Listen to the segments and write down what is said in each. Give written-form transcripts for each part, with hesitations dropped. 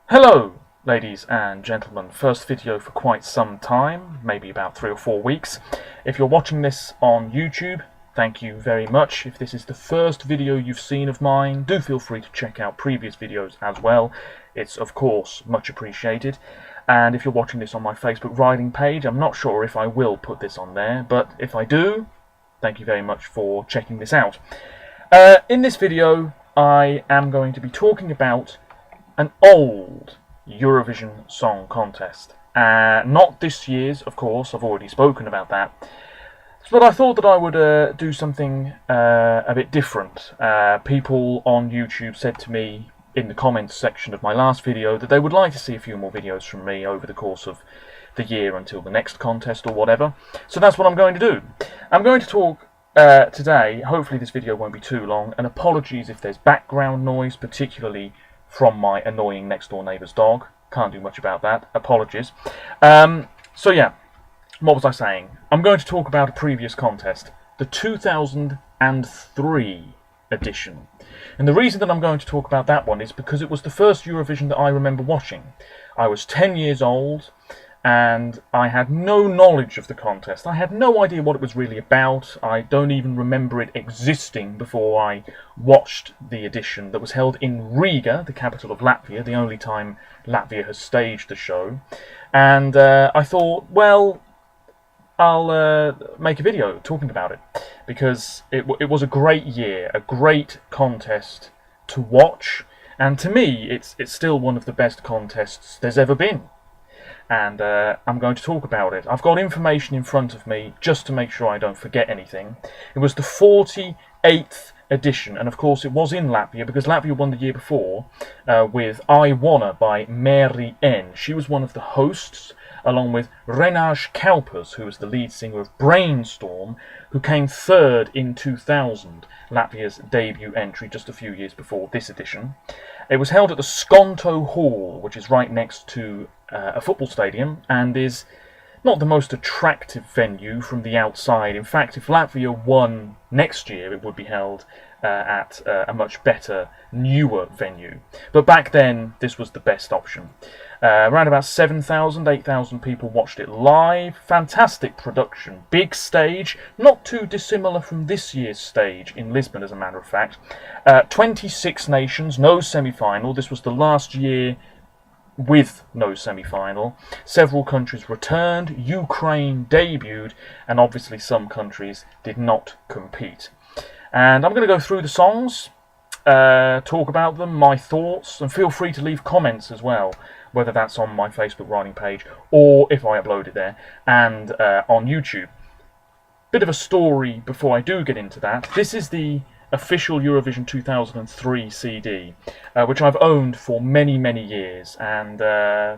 Hello, ladies and gentlemen. First video for quite some time, maybe about 3 or 4 weeks. If you're watching this on YouTube, thank you very much. If this is the first video you've seen of mine, do feel free to check out previous videos as well. It's, of course, much appreciated. And if you're watching this on my Facebook writing page, I'm not sure if I will put this on there, but if I do, thank you very much for checking this out. In this video, I am going to be talking about an old Eurovision Song Contest. Not this year's, of course, I've already spoken about that. But I thought that I would do something a bit different. People on YouTube said to me in the comments section of my last video that they would like to see a few more videos from me over the course of the year until the next contest or whatever. So that's what I'm going to do. I'm going to talk today, hopefully this video won't be too long, and apologies if there's background noise, particularly from my annoying next door neighbour's dog. Can't do much about that. Apologies. So yeah, what was I saying? I'm going to talk about a previous contest, the 2003 edition. And the reason that I'm going to talk about that one is because it was the first Eurovision that I remember watching. I was 10 years old and I had no knowledge of the contest. I had no idea what it was really about. I don't even remember it existing before I watched the edition that was held in Riga, the capital of Latvia, the only time Latvia has staged the show. And I thought, well, I'll make a video talking about it, because it was a great year, a great contest to watch, and to me it's still one of the best contests there's ever been. And I'm going to talk about it. I've got information in front of me just to make sure I don't forget anything. It was the 48th edition, and of course it was in Latvia because Latvia won the year before with I Wanna by Mary N. She was one of the hosts, along with Renāš Kalpers, who was the lead singer of Brainstorm, who came third in 2000, Latvia's debut entry just a few years before this edition. It was held at the Skonto Hall, which is right next to a football stadium, and is not the most attractive venue from the outside. In fact, if Latvia won next year, it would be held at a much better, newer venue. But back then, this was the best option. Around about 7,000, 8,000 people watched it live. Fantastic production, big stage, not too dissimilar from this year's stage in Lisbon, as a matter of fact. 26 nations, no semi-final. This was the last year with no semi-final. Several countries returned, Ukraine debuted, and obviously some countries did not compete. And I'm going to go through the songs, talk about them, my thoughts, and feel free to leave comments as well, whether that's on my Facebook writing page or if I upload it there, and on YouTube. Bit of a story before I do get into that. This is the official Eurovision 2003 CD, which I've owned for many, many years, and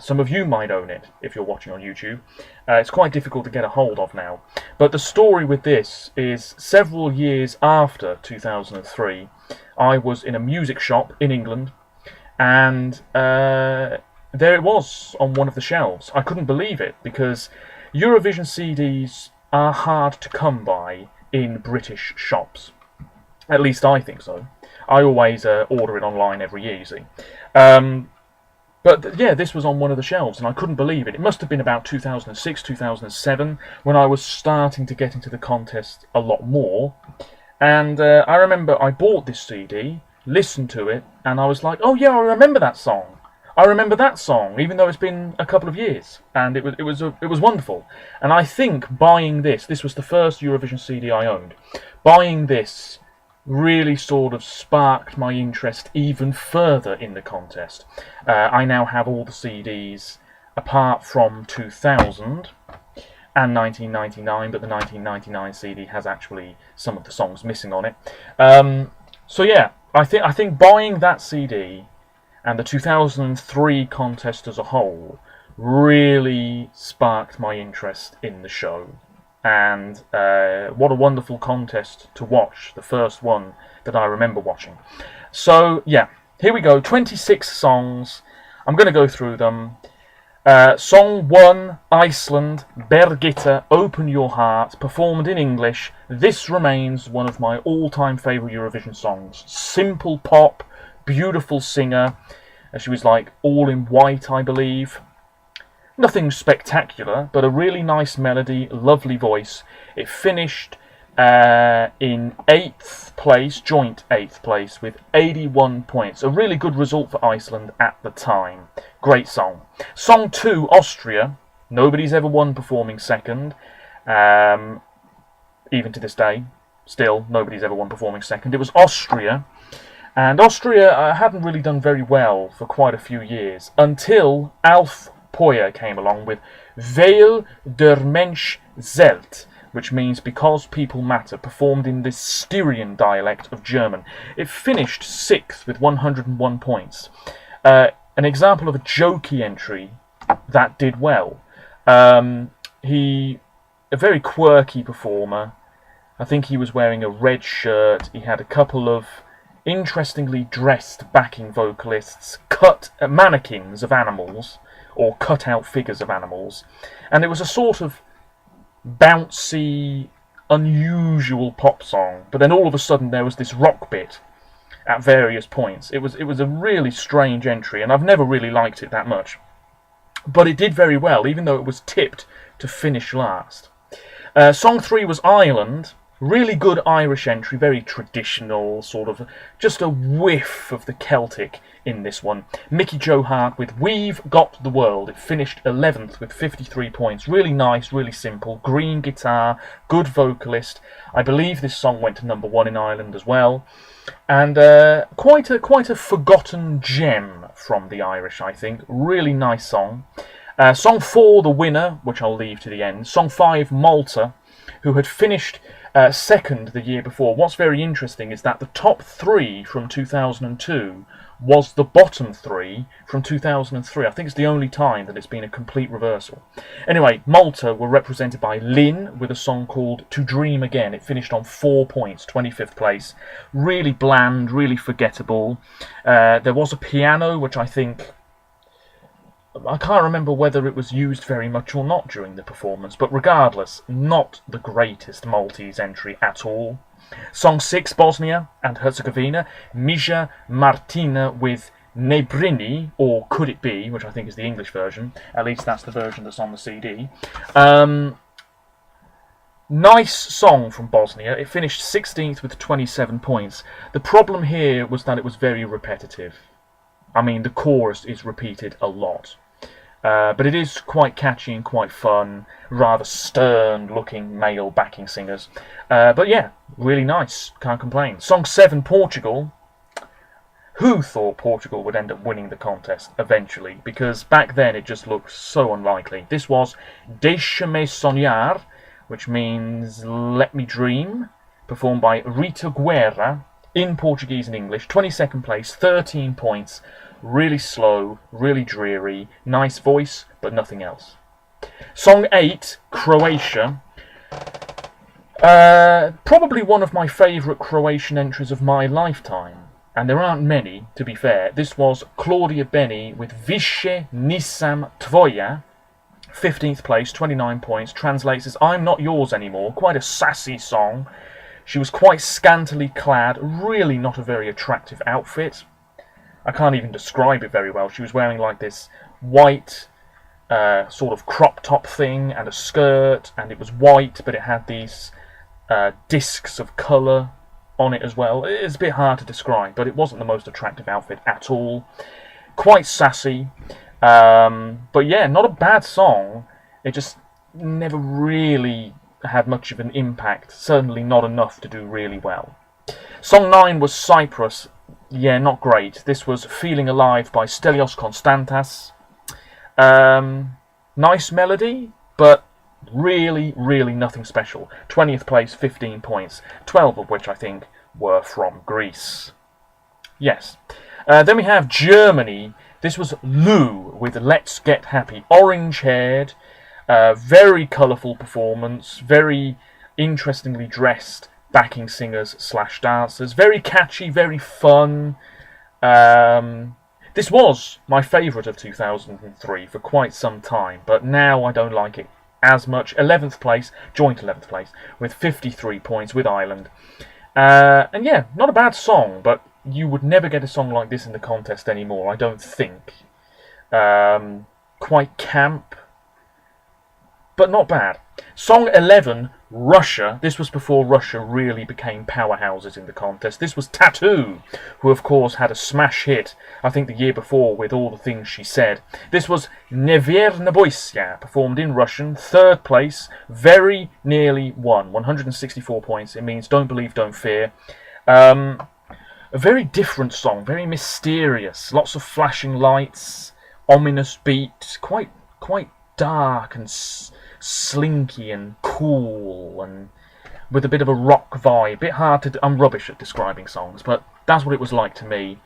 some of you might own it if you're watching on YouTube. It's quite difficult to get a hold of now. But the story with this is several years after 2003, I was in a music shop in England, and there it was on one of the shelves. I couldn't believe it, because Eurovision CDs are hard to come by in British shops. At least I think so. I always order it online every year, you see. But yeah, this was on one of the shelves, and I couldn't believe it. It must have been about 2006, 2007, when I was starting to get into the contest a lot more. And I remember I bought this CD, listened to it, and I was like, oh yeah, I remember that song. I remember that song, even though it's been a couple of years, and it was wonderful. And I think buying this was the first Eurovision CD I owned. Buying this really sort of sparked my interest even further in the contest. I now have all the CDs apart from 2000 and 1999, but the 1999 CD has actually some of the songs missing on it. So yeah, I think buying that CD and the 2003 contest as a whole really sparked my interest in the show. And what a wonderful contest to watch, the first one that I remember watching. So yeah, here we go, 26 songs. I'm going to go through them. Song 1, Iceland, Birgitta, Open Your Heart, performed in English. This remains one of my all-time favourite Eurovision songs. Simple pop, beautiful singer, She was like all in white, I believe. Nothing spectacular, but a really nice melody, lovely voice. It finished in 8th place, joint 8th place, with 81 points. A really good result for Iceland at the time. Great song. Song 2, Austria. Nobody's ever won performing second. Even to this day, still, nobody's ever won performing second. It was Austria. And Austria hadn't really done very well for quite a few years, until Alf Poyer came along with Weil der Mensch zählt, which means because people matter, performed in this Styrian dialect of German. It finished 6th with 101 points. An example of a jokey entry that did well. A very quirky performer. I think he was wearing a red shirt. He had a couple of interestingly dressed backing vocalists, mannequins of animals, or cut-out figures of animals. And it was a sort of bouncy, unusual pop song. But then all of a sudden there was this rock bit at various points. It was a really strange entry, and I've never really liked it that much. But it did very well, even though it was tipped to finish last. Song 3 was Ireland. Really good Irish entry, very traditional, sort of just a whiff of the Celtic in this one. Mickey Joe Hart with We've Got the World. It finished 11th with 53 points. Really nice, really simple. Green guitar, good vocalist. I believe this song went to number 1 in Ireland as well. And quite a forgotten gem from the Irish, I think. Really nice song. Song 4, the winner, which I'll leave to the end. Song 5, Malta, who had finished second the year before. What's very interesting is that the top 3 from 2002 was the bottom 3 from 2003. I think it's the only time that it's been a complete reversal. Anyway, Malta were represented by Lynn with a song called To Dream Again. It finished on 4 points, 25th place. Really bland, really forgettable. There was a piano, which I can't remember whether it was used very much or not during the performance, but regardless, not the greatest Maltese entry at all. Song 6, Bosnia and Herzegovina, Mija Martina with Nebrini, or Could It Be, which I think is the English version. At least that's the version that's on the CD. Nice song from Bosnia. It finished 16th with 27 points. The problem here was that it was very repetitive. I mean, the chorus is repeated a lot. But it is quite catchy and quite fun. Rather stern-looking male backing singers. But yeah, really nice. Can't complain. Song 7, Portugal. Who thought Portugal would end up winning the contest eventually? Because back then it just looked so unlikely. This was Deixa-me Sonhar, which means Let Me Dream, performed by Rita Guerra in Portuguese and English. 22nd place, 13 points. Really slow, really dreary, nice voice, but nothing else. Song 8, Croatia. Probably one of my favourite Croatian entries of my lifetime. And there aren't many, to be fair. This was Claudia Benny with Više nisam tvoja. 15th place, 29 points. Translates as I'm Not Yours Anymore. Quite a sassy song. She was quite scantily clad. Really not a very attractive outfit. I can't even describe it very well. She was wearing like this white sort of crop top thing and a skirt, and it was white, but it had these discs of colour on it as well. It's a bit hard to describe, but it wasn't the most attractive outfit at all. Quite sassy, but yeah, not a bad song. It just never really had much of an impact, certainly not enough to do really well. Song 9 was Cyprus. Yeah, not great. This was Feeling Alive by Stelios Konstantas. Nice melody, but really, really nothing special. 20th place, 15 points, 12 of which I think were from Greece. Yes. Then we have Germany. This was Lou with Let's Get Happy. Orange-haired, very colourful performance, very interestingly dressed backing singers / dancers. Very catchy, very fun. This was my favourite of 2003 for quite some time, but now I don't like it as much. 11th place, joint 11th place, with 53 points with Ireland. And yeah, not a bad song, but you would never get a song like this in the contest anymore, I don't think. Quite camp, but not bad. Song 11, Russia. This was before Russia really became powerhouses in the contest. This was Tattoo, who of course had a smash hit, I think the year before, with All the Things She Said. This was Neverna Boysia, performed in Russian, 3rd place, very nearly won, 164 points. It means Don't Believe, Don't Fear. A very different song, very mysterious, lots of flashing lights, ominous beat, quite dark and slinky and cool, and with a bit of a rock vibe. A bit hard to... I'm rubbish at describing songs, but that's what it was like to me.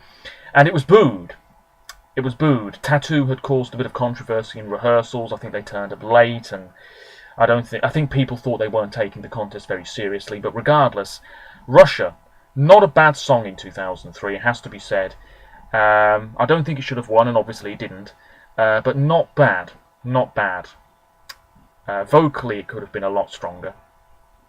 And it was booed. It was booed. Tattoo had caused a bit of controversy in rehearsals. I think they turned up late, and I think people thought they weren't taking the contest very seriously. But regardless, Russia, not a bad song in 2003, it has to be said. I don't think it should have won, and obviously it didn't. But not bad. Not bad. Vocally, it could have been a lot stronger.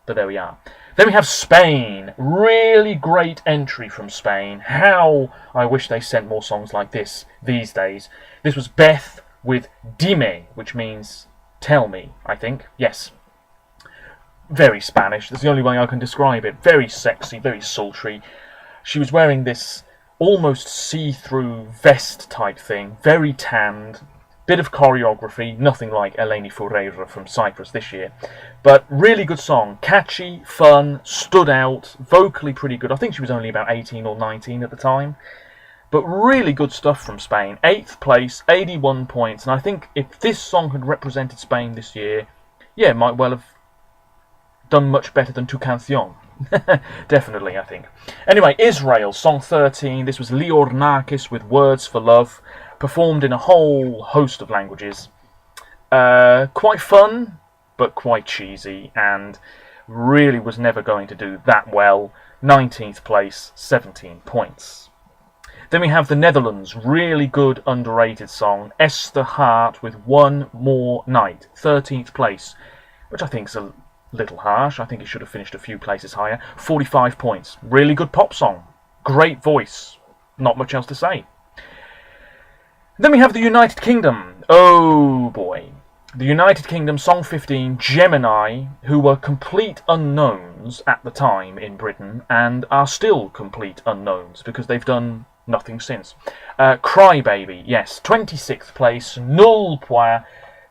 But there we are. Then we have Spain. Really great entry from Spain. How I wish they sent more songs like this these days. This was Beth with Dime, which means tell me, I think. Yes. Very Spanish. That's the only way I can describe it. Very sexy, very sultry. She was wearing this almost see-through vest type thing. Very tanned. Bit of choreography, nothing like Eleni Foureira from Cyprus this year. But really good song. Catchy, fun, stood out, vocally pretty good. I think she was only about 18 or 19 at the time. But really good stuff from Spain. 8th place, 81 points. And I think if this song had represented Spain this year, yeah, it might well have done much better than Tu Canción. Definitely, I think. Anyway, Israel, song 13. This was Lior Narkis with Words for Love. Performed in a whole host of languages. Quite fun, but quite cheesy, and really was never going to do that well. 19th place, 17 points. Then we have the Netherlands, really good underrated song, Esther Hart with One More Night, 13th place, which I think is a little harsh. I think it should have finished a few places higher. 45 points. Really good pop song. Great voice. Not much else to say. Then we have the United Kingdom. Oh boy. The United Kingdom, song 15, Gemini, who were complete unknowns at the time in Britain and are still complete unknowns because they've done nothing since. Crybaby, yes, 26th place, null point.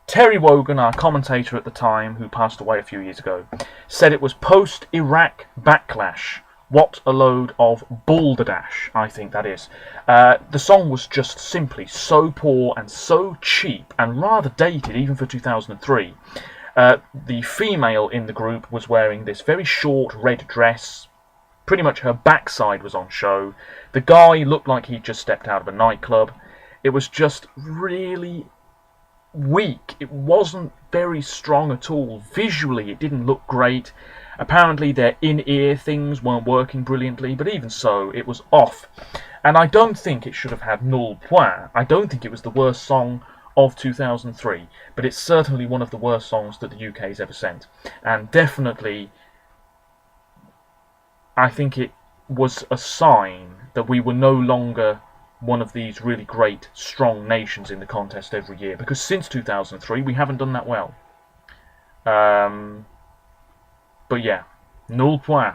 Terry Wogan, our commentator at the time, who passed away a few years ago, said it was post-Iraq backlash. What a load of balderdash, I think that is. The song was just simply so poor and so cheap and rather dated, even for 2003. The female in the group was wearing this very short red dress. Pretty much her backside was on show. The guy looked like he'd just stepped out of a nightclub. It was just really weak. It wasn't very strong at all. Visually, it didn't look great. Apparently their in-ear things weren't working brilliantly, but even so, it was off. And I don't think it should have had null point. I don't think it was the worst song of 2003, but it's certainly one of the worst songs that the UK's ever sent. And definitely, I think it was a sign that we were no longer one of these really great, strong nations in the contest every year, because since 2003, we haven't done that well. But yeah, null point.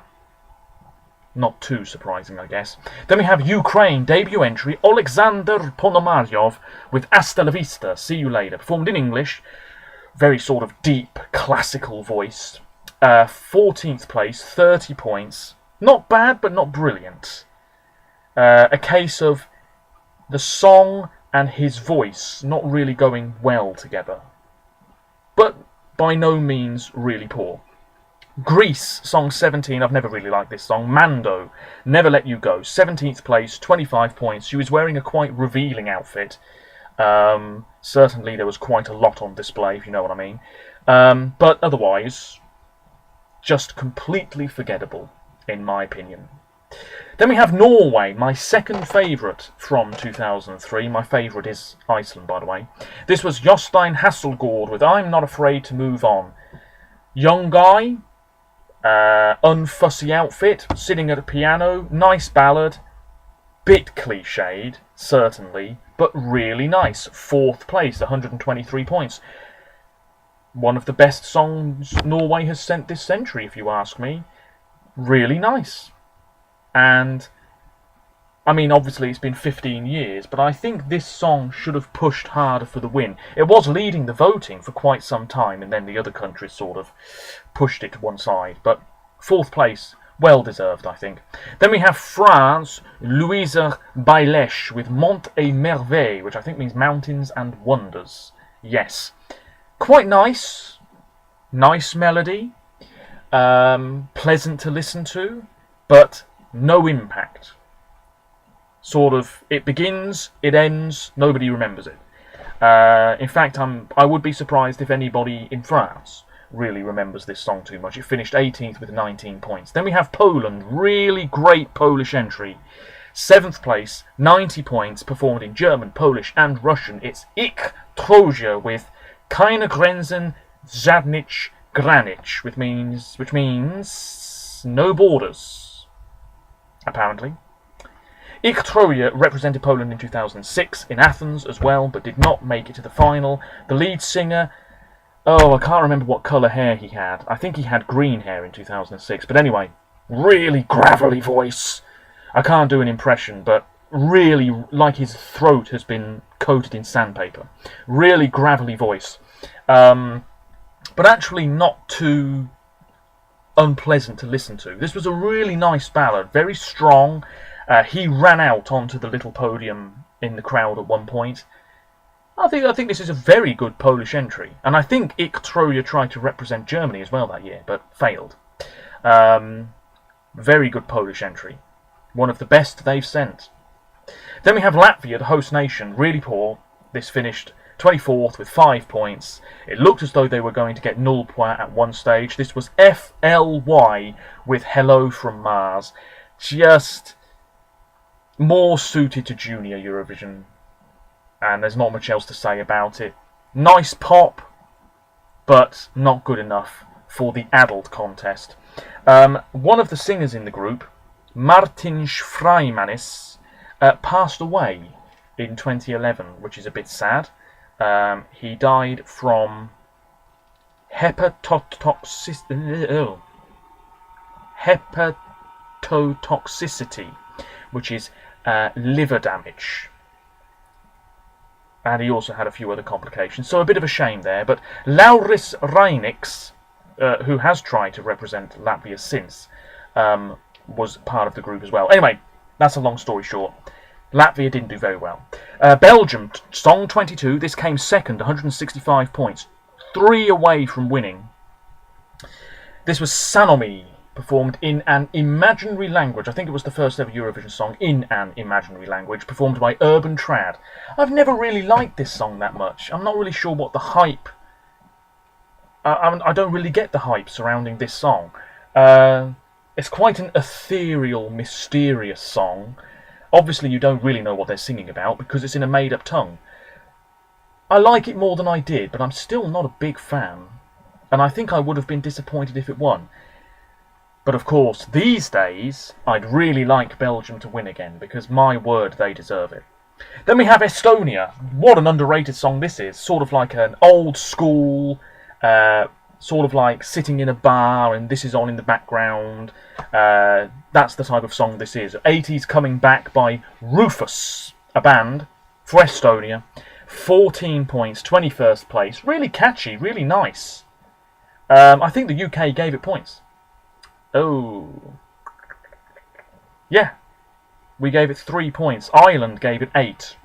Not too surprising, I guess. Then we have Ukraine, debut entry, Alexander Ponomaryov with Hasta la Vista, See You Later. Performed in English, very sort of deep, classical voice. 14th place, 30 points. Not bad, but not brilliant. A case of the song and his voice not really going well together. But by no means really poor. Greece, song 17, I've never really liked this song. Mando, Never Let You Go, 17th place, 25 points. She was wearing a quite revealing outfit. Certainly there was quite a lot on display, if you know what I mean. But otherwise, just completely forgettable, in my opinion. Then we have Norway, my second favourite from 2003. My favourite is Iceland, by the way. This was Jostein Hasselgaard with I'm Not Afraid to Move On. Young guy, unfussy outfit, sitting at a piano, nice ballad, bit cliched, certainly, but really nice. 4th place, 123 points. One of the best songs Norway has sent this century, if you ask me. Really nice. And, I mean, obviously it's been 15 years, but I think this song should have pushed harder for the win. It was leading the voting for quite some time, and then the other countries sort of pushed it to one side. But 4th place, well deserved, I think. Then we have France, Louisa Bailèche with Mont et Merveille, which I think means mountains and wonders. Yes. Quite nice. Nice melody. Pleasant to listen to, but no impact. Sort of, it begins, it ends, nobody remembers it. In fact, I would be surprised if anybody in France really remembers this song too much. It finished 18th with 19 points. Then we have Poland, really great Polish entry. 7th place, 90 points, performed in German, Polish and Russian. It's Ich Troje with Keine Grenzen, Żadnych Granic, which means no borders, apparently. Ich Troje represented Poland in 2006 in Athens as well, but did not make it to the final. The lead singer, I can't remember what colour hair he had. I think he had green hair in 2006. But anyway, really gravelly voice. I can't do an impression, but really like his throat has been coated in sandpaper. Really gravelly voice. But actually not too unpleasant to listen to. This was a really nice ballad, very strong. He ran out onto the little podium in the crowd at one point. I think this is a very good Polish entry, and I think Ich Troje tried to represent Germany as well that year, but failed. Very good Polish entry, one of the best they've sent. Then we have Latvia, the host nation, really poor. This finished 24th with 5 points. It looked as though they were going to get null point at one stage. This was FLY with Hello from Mars, just more suited to Junior Eurovision. And there's not much else to say about it. Nice pop, but not good enough for the adult contest. One of the singers in the group, Martin Freimanis, passed away in 2011, which is a bit sad. He died from hepatotoxicity, which is liver damage. And he also had a few other complications, so a bit of a shame there. But Lauris Reiniks, who has tried to represent Latvia since, was part of the group as well. Anyway, that's a long story short. Latvia didn't do very well. Belgium, Song 22, this came second, 165 points. 3 away from winning. This was Sanomi, performed in an imaginary language. I think it was the first ever Eurovision song in an imaginary language, performed by Urban Trad. I've never really liked this song that much. I'm not really sure what the hype... I don't really get the hype surrounding this song. It's quite an ethereal, mysterious song. Obviously you don't really know what they're singing about because it's in a made-up tongue. I like it more than I did, but I'm still not a big fan. And I think I would have been disappointed if it won. But of course, these days, I'd really like Belgium to win again, because my word, they deserve it. Then we have Estonia. What an underrated song this is. Sort of like an old school, sort of like sitting in a bar and this is on in the background. That's the type of song this is. 80s Coming Back by Rufus, a band for Estonia. 14 points, 21st place. Really catchy, really nice. I think the UK gave it points. Oh. Yeah. We gave it 3 points. Ireland gave it 8.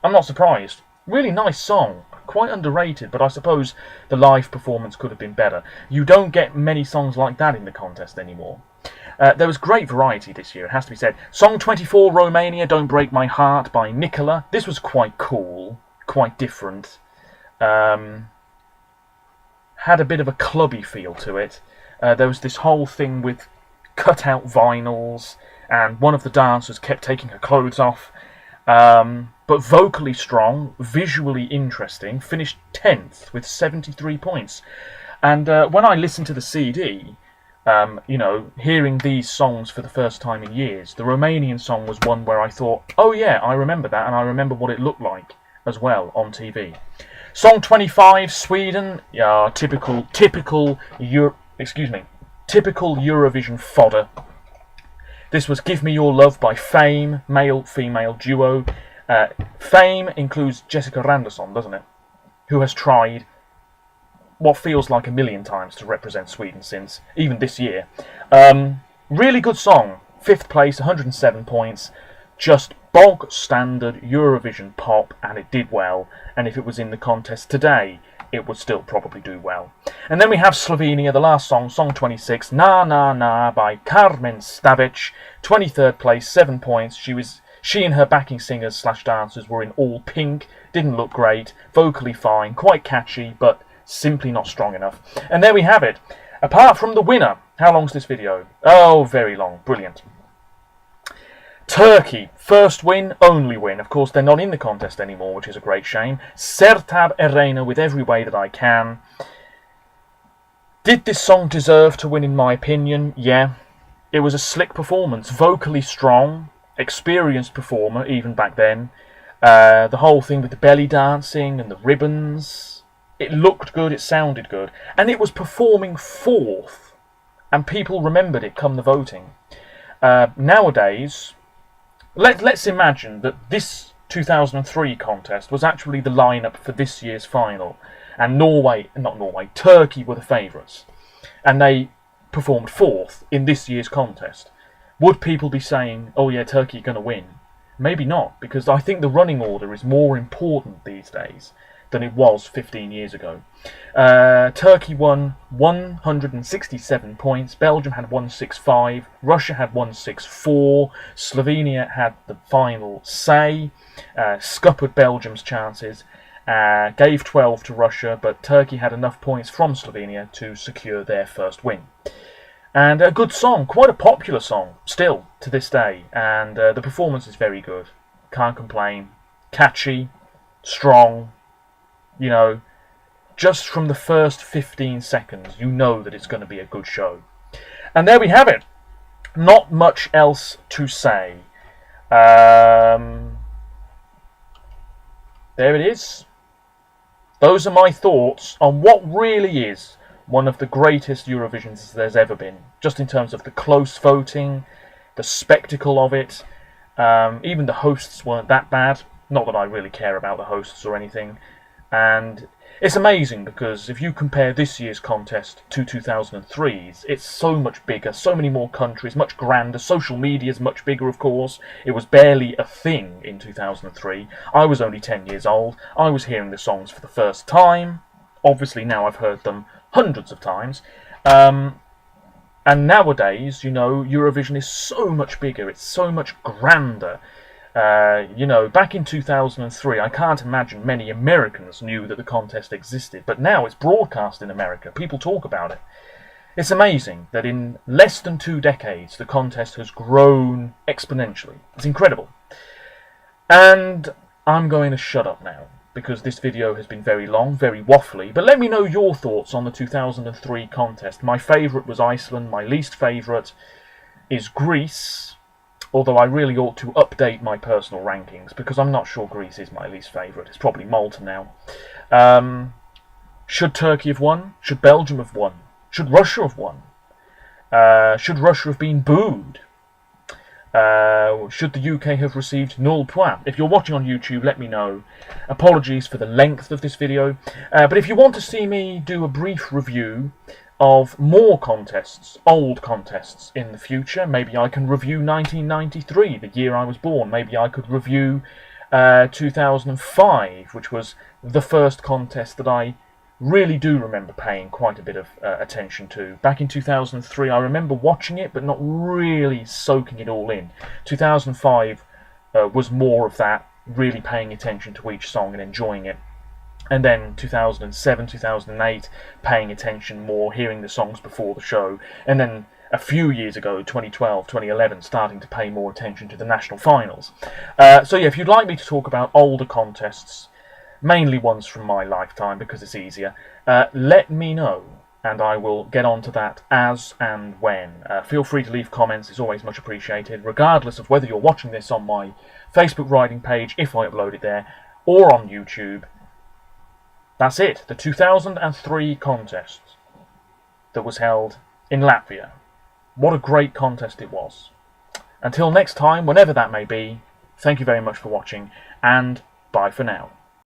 I'm not surprised. Really nice song. Quite underrated, but I suppose the live performance could have been better. You don't get many songs like that in the contest anymore. There was great variety this year, it has to be said. Song 24, Romania, Don't Break My Heart by Nicola. This was quite cool, quite different. Had a bit of a clubby feel to it. There was this whole thing with cut-out vinyls, and one of the dancers kept taking her clothes off. But vocally strong, visually interesting, finished 10th with 73 points. And when I listened to the CD, You know, hearing these songs for the first time in years. The Romanian song was one where I thought, oh yeah, I remember that, and I remember what it looked like as well on TV. Song 25, Sweden. Yeah, typical Eurovision fodder. This was Give Me Your Love by Fame, male-female duo. Fame includes Jessica Randerson, doesn't it? Who has tried what feels like a million times to represent Sweden since, even this year. Really good song. 5th place, 107 points. Just bog standard Eurovision pop, and it did well. And if it was in the contest today, it would still probably do well. And then we have Slovenia, the last song, song 26, Na Na Na by Carmen Stavic. 23rd place, 7 points. She and her backing singers / dancers were in all pink. Didn't look great. Vocally fine. Quite catchy, but simply not strong enough. And there we have it. Apart from the winner. How long's this video? Oh, very long. Brilliant. Turkey. First win, only win. Of course, they're not in the contest anymore, which is a great shame. Sertab Ereğli with Every Way That I Can. Did this song deserve to win, in my opinion? Yeah. It was a slick performance. Vocally strong. Experienced performer, even back then. The whole thing with the belly dancing and the ribbons. It looked good, it sounded good, and it was performing 4th, and people remembered it come the voting. Nowadays, let's imagine that this 2003 contest was actually the lineup for this year's final, and Turkey were the favourites, and they performed 4th in this year's contest. Would people be saying, oh yeah, Turkey are going to win? Maybe not, because I think the running order is more important these days than it was 15 years ago. Turkey won 167 points, Belgium had 165, Russia had 164, Slovenia had the final say, scuppered Belgium's chances, gave 12 to Russia, but Turkey had enough points from Slovenia to secure their first win. And a good song, quite a popular song, still, to this day, and the performance is very good. Can't complain. Catchy, strong. You know, just from the first 15 seconds, you know that it's going to be a good show. And there we have it. Not much else to say. There it is. Those are my thoughts on what really is one of the greatest Eurovisions there's ever been. Just in terms of the close voting, the spectacle of it. Even the hosts weren't that bad. Not that I really care about the hosts or anything. And it's amazing because if you compare this year's contest to 2003's, it's so much bigger, so many more countries, much grander. Social media is much bigger, of course. It was barely a thing in 2003. I was only 10 years old. I was hearing the songs for the first time. Obviously now I've heard them hundreds of times. And nowadays, you know, Eurovision is so much bigger. It's so much grander. You know, back in 2003, I can't imagine many Americans knew that the contest existed, but now it's broadcast in America. People talk about it. It's amazing that in less than 2 decades, the contest has grown exponentially. It's incredible. And I'm going to shut up now, because this video has been very long, very waffly, but let me know your thoughts on the 2003 contest. My favourite was Iceland, my least favourite is Greece. Although I really ought to update my personal rankings, because I'm not sure Greece is my least favourite. It's probably Malta now. Should Turkey have won? Should Belgium have won? Should Russia have won? Should Russia have been booed? Should the UK have received 0 points? If you're watching on YouTube, let me know. Apologies for the length of this video. But if you want to see me do a brief review of more contests, old contests in the future. Maybe I can review 1993, the year I was born. Maybe I could review 2005, which was the first contest that I really do remember paying quite a bit of attention to. Back in 2003, I remember watching it, but not really soaking it all in. 2005 was more of that, really paying attention to each song and enjoying it. And then 2007, 2008, paying attention more, hearing the songs before the show. And then a few years ago, 2012, 2011, starting to pay more attention to the national finals. So yeah, if you'd like me to talk about older contests, mainly ones from my lifetime because it's easier, let me know. and I will get on to that as and when. Feel free to leave comments, it's always much appreciated, regardless of whether you're watching this on my Facebook riding page, if I upload it there, or on YouTube. That's it, the 2003 contest that was held in Latvia. What a great contest it was. Until next time, whenever that may be, thank you very much for watching, and bye for now.